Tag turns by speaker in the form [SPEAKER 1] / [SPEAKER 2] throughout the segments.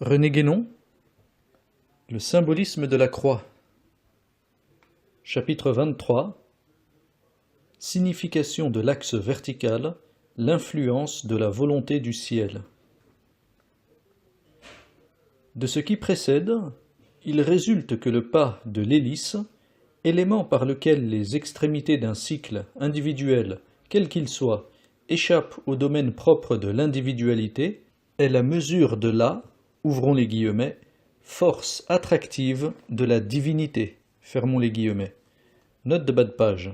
[SPEAKER 1] René Guénon, le symbolisme de la croix. Chapitre 23. Signification de l'axe vertical, l'influence de la volonté du ciel. De ce qui précède, il résulte que le pas de l'hélice, élément par lequel les extrémités d'un cycle individuel, quel qu'il soit, échappent au domaine propre de l'individualité, est la mesure de la, ouvrons les guillemets, force attractive de la divinité, fermons les guillemets. Note de bas de page.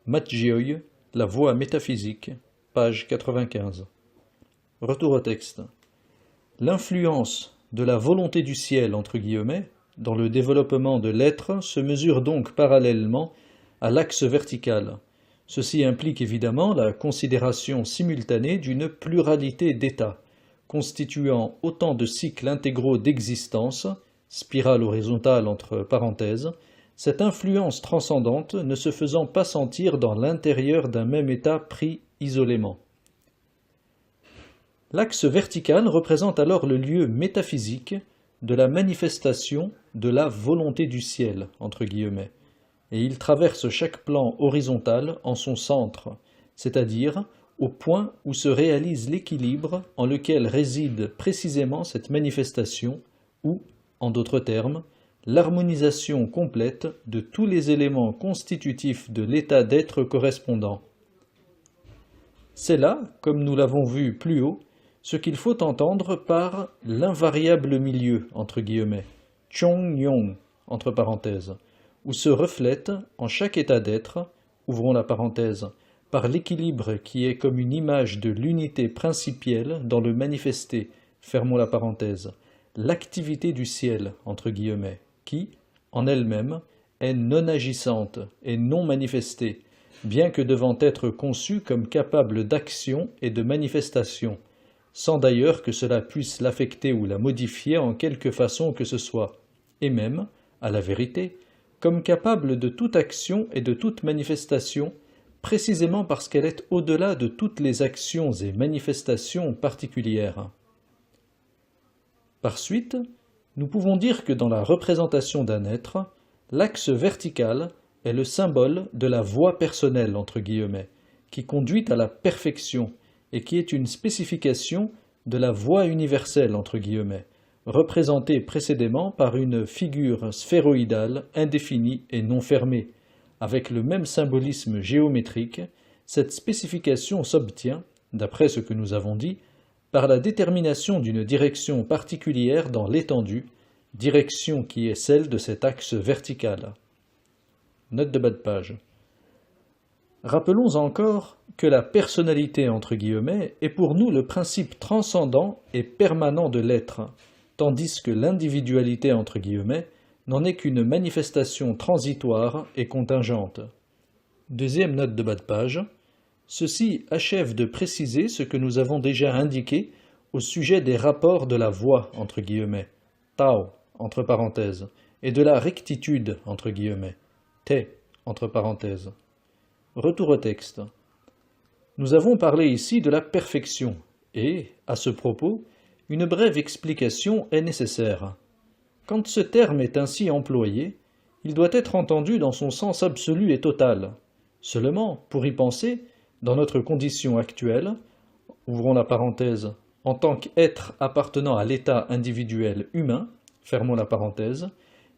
[SPEAKER 1] Matgioï, La voie métaphysique, page 95. Retour au texte. L'influence de la volonté du ciel, entre guillemets, dans le développement de l'être se mesure donc parallèlement à l'axe vertical. Ceci implique évidemment la considération simultanée d'une pluralité d'états, constituant autant de cycles intégraux d'existence, spirale horizontale entre parenthèses, cette influence transcendante ne se faisant pas sentir dans l'intérieur d'un même état pris isolément. L'axe vertical représente alors le lieu métaphysique de la manifestation de la volonté du ciel, entre guillemets, et il traverse chaque plan horizontal en son centre, c'est-à-dire au point où se réalise l'équilibre en lequel réside précisément cette manifestation, ou, en d'autres termes, l'harmonisation complète de tous les éléments constitutifs de l'état d'être correspondant. C'est là, comme nous l'avons vu plus haut, ce qu'il faut entendre par l'invariable milieu, entre guillemets, Chong-Yong, entre parenthèses, où se reflète, en chaque état d'être, ouvrons la parenthèse, par l'équilibre qui est comme une image de l'unité principielle dans le manifesté, fermons la parenthèse, l'activité du ciel, entre guillemets, qui, en elle-même, est non agissante et non manifestée, bien que devant être conçue comme capable d'action et de manifestation, sans d'ailleurs que cela puisse l'affecter ou la modifier en quelque façon que ce soit, et même, à la vérité, comme capable de toute action et de toute manifestation, précisément parce qu'elle est au-delà de toutes les actions et manifestations particulières. Par suite, nous pouvons dire que dans la représentation d'un être, l'axe vertical est le symbole de la voie personnelle, entre guillemets, qui conduit à la perfection et qui est une spécification de la voie universelle, entre guillemets, représentée précédemment par une figure sphéroïdale indéfinie et non fermée. Avec le même symbolisme géométrique, cette spécification s'obtient, d'après ce que nous avons dit, par la détermination d'une direction particulière dans l'étendue, direction qui est celle de cet axe vertical. Note de bas de page. Rappelons encore que la personnalité, entre guillemets, est pour nous le principe transcendant et permanent de l'être, tandis que l'individualité, entre guillemets, n'en est qu'une manifestation transitoire et contingente. Deuxième note de bas de page. Ceci achève de préciser ce que nous avons déjà indiqué au sujet des rapports de la voie, entre guillemets, Tao, entre parenthèses, et de la rectitude, entre guillemets, Te, entre parenthèses. Retour au texte. Nous avons parlé ici de la perfection, et, à ce propos, une brève explication est nécessaire. Quand ce terme est ainsi employé, il doit être entendu dans son sens absolu et total. Seulement, pour y penser, dans notre condition actuelle, ouvrons la parenthèse, en tant qu'être appartenant à l'état individuel humain, fermons la parenthèse,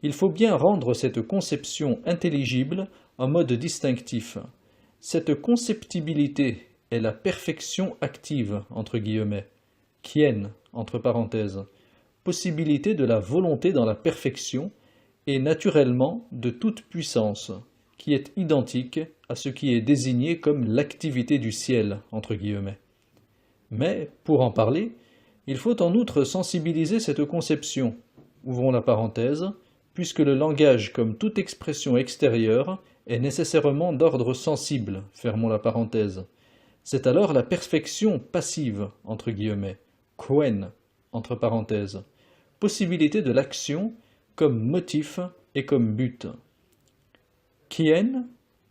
[SPEAKER 1] il faut bien rendre cette conception intelligible en mode distinctif. Cette conceptibilité est la perfection active, entre guillemets, Kien, entre parenthèses, possibilité de la volonté dans la perfection et naturellement de toute puissance, qui est identique à ce qui est désigné comme l'activité du ciel, entre guillemets. Mais, pour en parler, il faut en outre sensibiliser cette conception, ouvrons la parenthèse, puisque le langage comme toute expression extérieure est nécessairement d'ordre sensible, fermons la parenthèse. C'est alors la perfection passive, entre guillemets, Koen, entre parenthèses, possibilité de l'action comme motif et comme but. Kien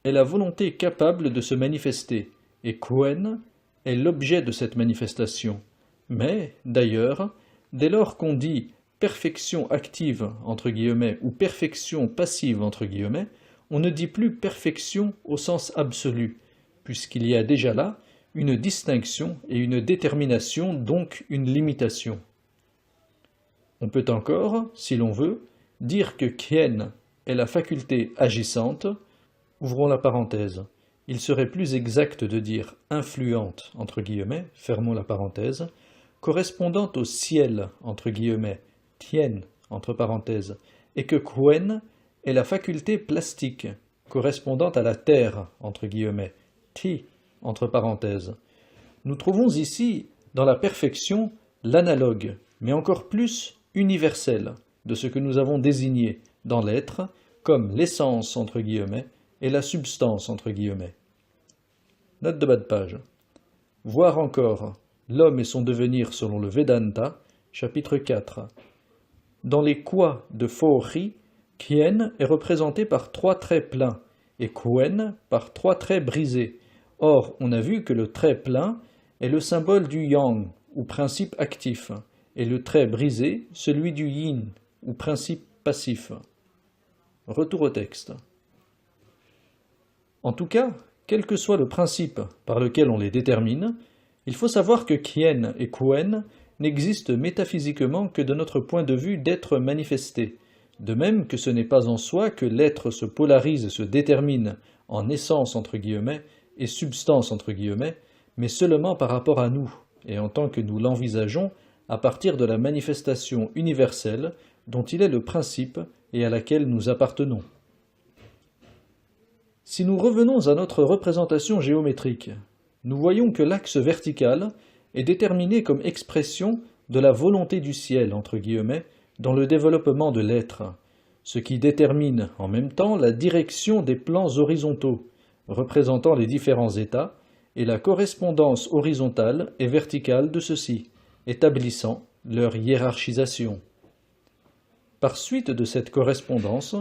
[SPEAKER 1] est la volonté capable de se manifester, et Koen est l'objet de cette manifestation. Mais, d'ailleurs, Dès lors qu'on dit perfection active entre guillemets ou perfection passive entre guillemets, on ne dit plus perfection au sens absolu, puisqu'il y a déjà là une distinction et une détermination, donc une limitation. On peut encore, si l'on veut, dire que Kien est la faculté agissante, ouvrons la parenthèse. Il serait plus exact de dire influente, entre guillemets, fermons la parenthèse, correspondant au ciel, entre guillemets, Tien, entre parenthèses, et que Kwen est la faculté plastique, correspondant à la terre, entre guillemets, Ti, entre parenthèses. Nous trouvons ici, dans la perfection, l'analogue, mais encore plus universel, de ce que nous avons désigné dans l'être comme l'essence, entre guillemets, et la substance, entre guillemets. Note de bas de page. Voir encore l'homme et son devenir selon le Vedanta, chapitre 4. Dans les quoi de Fohi, Kien est représenté par 3 traits pleins et Kwen par 3 traits brisés. Or, on a vu que le trait plein est le symbole du yang, ou principe actif, et le trait brisé, celui du yin, ou principe passif. Retour au texte. En tout cas, quel que soit le principe par lequel on les détermine, il faut savoir que Kien et Kwen n'existent métaphysiquement que de notre point de vue d'être manifesté, de même que ce n'est pas en soi que l'être se polarise et se détermine en essence entre guillemets et substance entre guillemets, mais seulement par rapport à nous, et en tant que nous l'envisageons à partir de la manifestation universelle dont il est le principe et à laquelle nous appartenons. Si nous revenons à notre représentation géométrique, nous voyons que l'axe vertical est déterminé comme expression de la volonté du ciel, entre guillemets, dans le développement de l'être, ce qui détermine en même temps la direction des plans horizontaux, représentant les différents états, et la correspondance horizontale et verticale de ceux-ci, établissant leur hiérarchisation. Par suite de cette correspondance,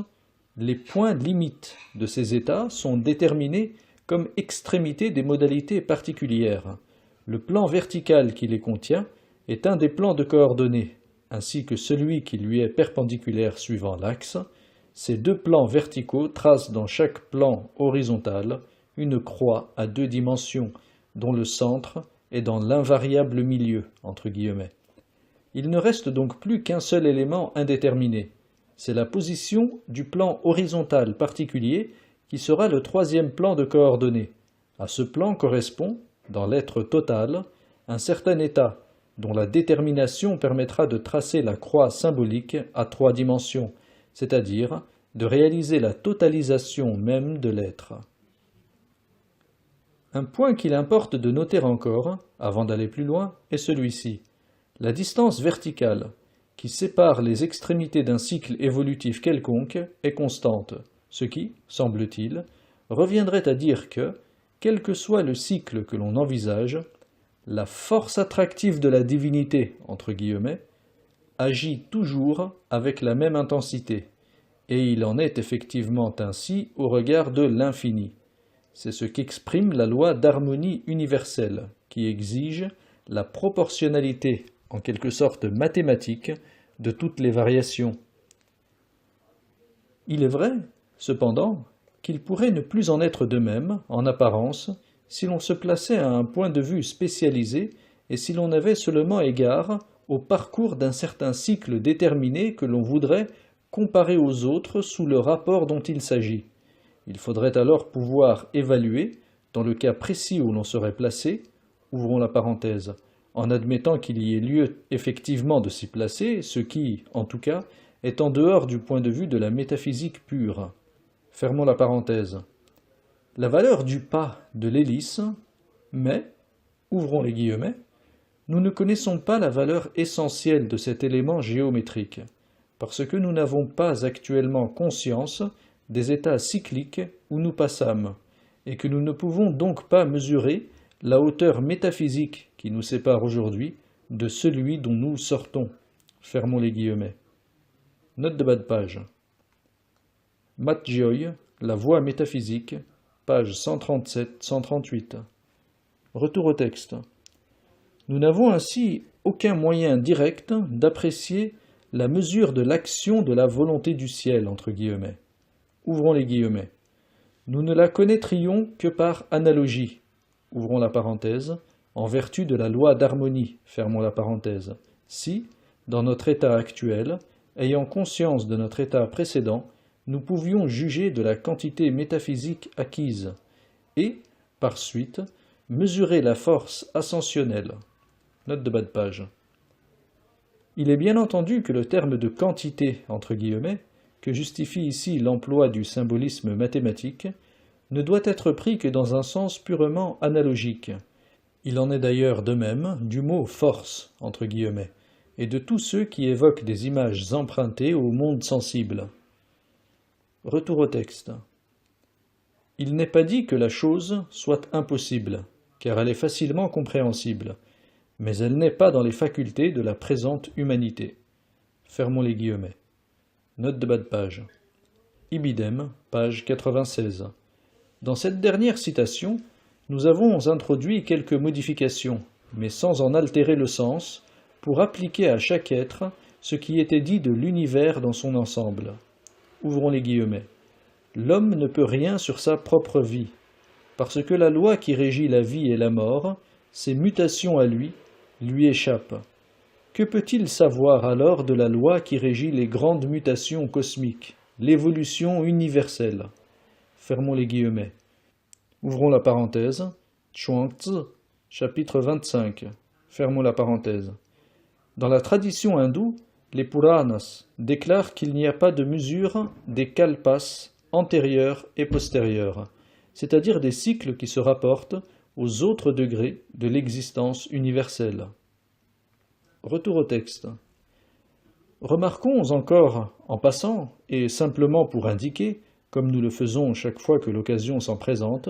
[SPEAKER 1] les points limites de ces états sont déterminés comme extrémités des modalités particulières. Le plan vertical qui les contient est un des plans de coordonnées, ainsi que celui qui lui est perpendiculaire suivant l'axe. Ces 2 plans verticaux tracent dans chaque plan horizontal une croix à 2 dimensions, dont le centre est dans l'invariable milieu, entre guillemets. Il ne reste donc plus qu'un seul élément indéterminé. C'est la position du plan horizontal particulier qui sera le 3e plan de coordonnées. À ce plan correspond, dans l'être total, un certain état dont la détermination permettra de tracer la croix symbolique à 3 dimensions, c'est-à-dire de réaliser la totalisation même de l'être. Un point qu'il importe de noter encore, avant d'aller plus loin, est celui-ci. La distance verticale, qui sépare les extrémités d'un cycle évolutif quelconque, est constante, ce qui, semble-t-il, reviendrait à dire que, quel que soit le cycle que l'on envisage, la force attractive de la divinité, entre guillemets, agit toujours avec la même intensité, et il en est effectivement ainsi au regard de l'infini. C'est ce qu'exprime la loi d'harmonie universelle, qui exige la proportionnalité, en quelque sorte mathématique, de toutes les variations. Il est vrai, cependant, qu'il pourrait ne plus en être de même, en apparence, si l'on se plaçait à un point de vue spécialisé et si l'on avait seulement égard au parcours d'un certain cycle déterminé que l'on voudrait comparer aux autres sous le rapport dont il s'agit. Il faudrait alors pouvoir évaluer, dans le cas précis où l'on serait placé, ouvrons la parenthèse, en admettant qu'il y ait lieu effectivement de s'y placer, ce qui, en tout cas, est en dehors du point de vue de la métaphysique pure. Fermons la parenthèse. La valeur du pas de l'hélice, mais, ouvrons les guillemets, nous ne connaissons pas la valeur essentielle de cet élément géométrique, parce que nous n'avons pas actuellement conscience des états cycliques où nous passâmes, et que nous ne pouvons donc pas mesurer la hauteur métaphysique qui nous sépare aujourd'hui de celui dont nous sortons. Fermons les guillemets. Note de bas de page. Matt Joy, La voie métaphysique, page 137-138. Retour au texte. Nous n'avons ainsi aucun moyen direct d'apprécier la mesure de l'action de la volonté du ciel, entre guillemets. Ouvrons les guillemets. Nous ne la connaîtrions que par analogie, ouvrons la parenthèse, en vertu de la loi d'harmonie, fermons la parenthèse, si, dans notre état actuel, ayant conscience de notre état précédent, nous pouvions juger de la quantité métaphysique acquise, et, par suite, mesurer la force ascensionnelle. Note de bas de page. Il est bien entendu que le terme de quantité, entre guillemets, que justifie ici l'emploi du symbolisme mathématique, ne doit être pris que dans un sens purement analogique. Il en est d'ailleurs de même du mot force, entre guillemets, et de tous ceux qui évoquent des images empruntées au monde sensible. Retour au texte. Il n'est pas dit que la chose soit impossible, car elle est facilement compréhensible, mais elle n'est pas dans les facultés de la présente humanité. Fermons les guillemets. Note de bas de page. Ibidem, page 96. Dans cette dernière citation, nous avons introduit quelques modifications, mais sans en altérer le sens, pour appliquer à chaque être ce qui était dit de l'univers dans son ensemble. Ouvrons les guillemets. L'homme ne peut rien sur sa propre vie, parce que la loi qui régit la vie et la mort, ses mutations à lui échappent. Que peut-il savoir alors de la loi qui régit les grandes mutations cosmiques, l'évolution universelle? Fermons les guillemets. Ouvrons la parenthèse. Chuang-Tzu, chapitre 25. Fermons la parenthèse. Dans la tradition hindoue, les Puranas déclarent qu'il n'y a pas de mesure des kalpas antérieurs et postérieurs, c'est-à-dire des cycles qui se rapportent aux autres degrés de l'existence universelle. Retour au texte. Remarquons encore, en passant, et simplement pour indiquer, comme nous le faisons chaque fois que l'occasion s'en présente,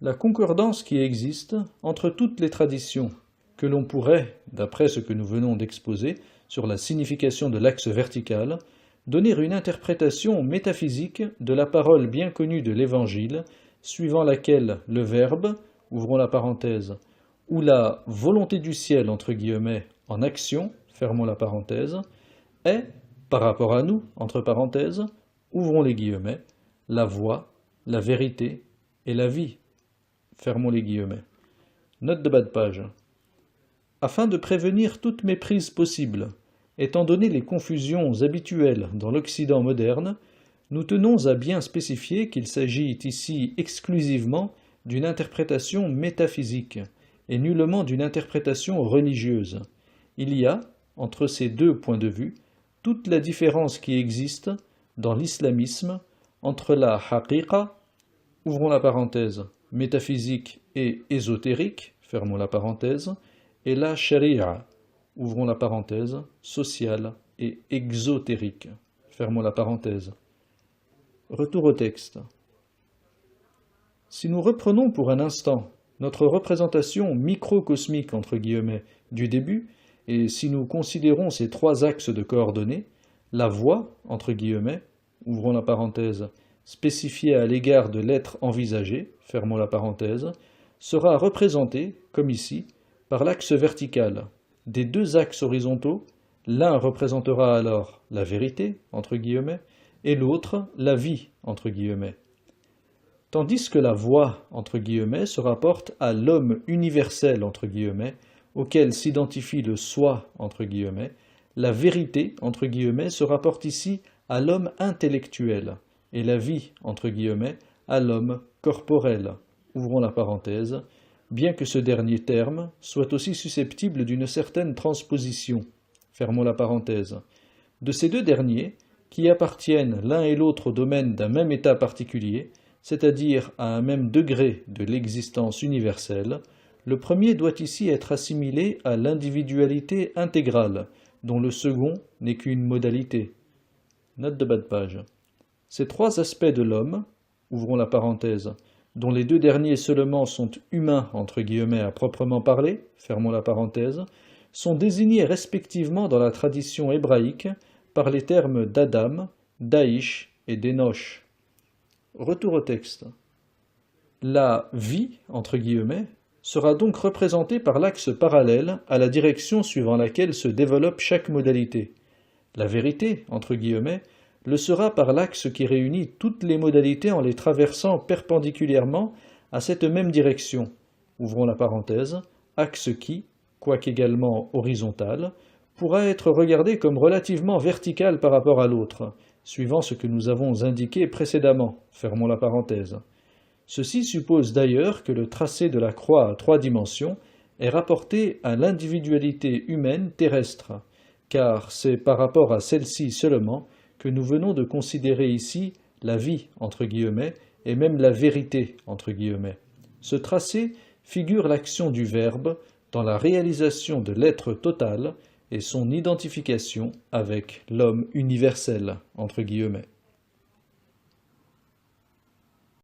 [SPEAKER 1] la concordance qui existe entre toutes les traditions, que l'on pourrait, d'après ce que nous venons d'exposer sur la signification de l'axe vertical, donner une interprétation métaphysique de la parole bien connue de l'Évangile, suivant laquelle le Verbe, ouvrons la parenthèse, ou la volonté du ciel, entre guillemets, en action, fermons la parenthèse, est, par rapport à nous, entre parenthèses, ouvrons les guillemets, la voie, la vérité et la vie, fermons les guillemets. Note de bas de page. Afin de prévenir toute méprise possible, étant donné les confusions habituelles dans l'Occident moderne, nous tenons à bien spécifier qu'il s'agit ici exclusivement d'une interprétation métaphysique, et nullement d'une interprétation religieuse. Il y a, entre ces deux points de vue, toute la différence qui existe dans l'islamisme entre la haqiqa, ouvrons la parenthèse, métaphysique et ésotérique, fermons la parenthèse, et la sharia, ouvrons la parenthèse, sociale et exotérique, fermons la parenthèse. Retour au texte. Si nous reprenons pour un instant notre représentation microcosmique entre guillemets du début, et si nous considérons ces trois axes de coordonnées, la voie, entre guillemets, ouvrons la parenthèse, spécifiée à l'égard de l'être envisagé, fermons la parenthèse, sera représentée, comme ici, par l'axe vertical. Des deux axes horizontaux, l'un représentera alors la vérité, entre guillemets, et l'autre la vie, entre guillemets. Tandis que la voie, entre guillemets, se rapporte à l'homme universel, entre guillemets, auquel s'identifie le soi, entre guillemets, la vérité, entre guillemets, se rapporte ici à l'homme intellectuel, et la vie, entre guillemets, à l'homme corporel, ouvrons la parenthèse, bien que ce dernier terme soit aussi susceptible d'une certaine transposition, fermons la parenthèse. De ces deux derniers, qui appartiennent l'un et l'autre au domaine d'un même état particulier, c'est-à-dire à un même degré de l'existence universelle, le premier doit ici être assimilé à l'individualité intégrale, dont le second n'est qu'une modalité. Note de bas de page. Ces trois aspects de l'homme, ouvrons la parenthèse, dont les deux derniers seulement sont humains entre guillemets à proprement parler, fermons la parenthèse, sont désignés respectivement dans la tradition hébraïque par les termes d'Adam, d'Aïch et d'Enoch. Retour au texte. La vie, entre guillemets, sera donc représenté par l'axe parallèle à la direction suivant laquelle se développe chaque modalité. La vérité, entre guillemets, le sera par l'axe qui réunit toutes les modalités en les traversant perpendiculairement à cette même direction. Ouvrons la parenthèse, axe qui, quoiqu'également horizontal, pourra être regardé comme relativement vertical par rapport à l'autre, suivant ce que nous avons indiqué précédemment. Fermons la parenthèse. Ceci suppose d'ailleurs que le tracé de la croix à 3 dimensions est rapporté à l'individualité humaine terrestre, car c'est par rapport à celle-ci seulement que nous venons de considérer ici la vie, entre guillemets, et même la vérité, entre guillemets. Ce tracé figure l'action du Verbe dans la réalisation de l'être total et son identification avec l'homme universel, entre guillemets.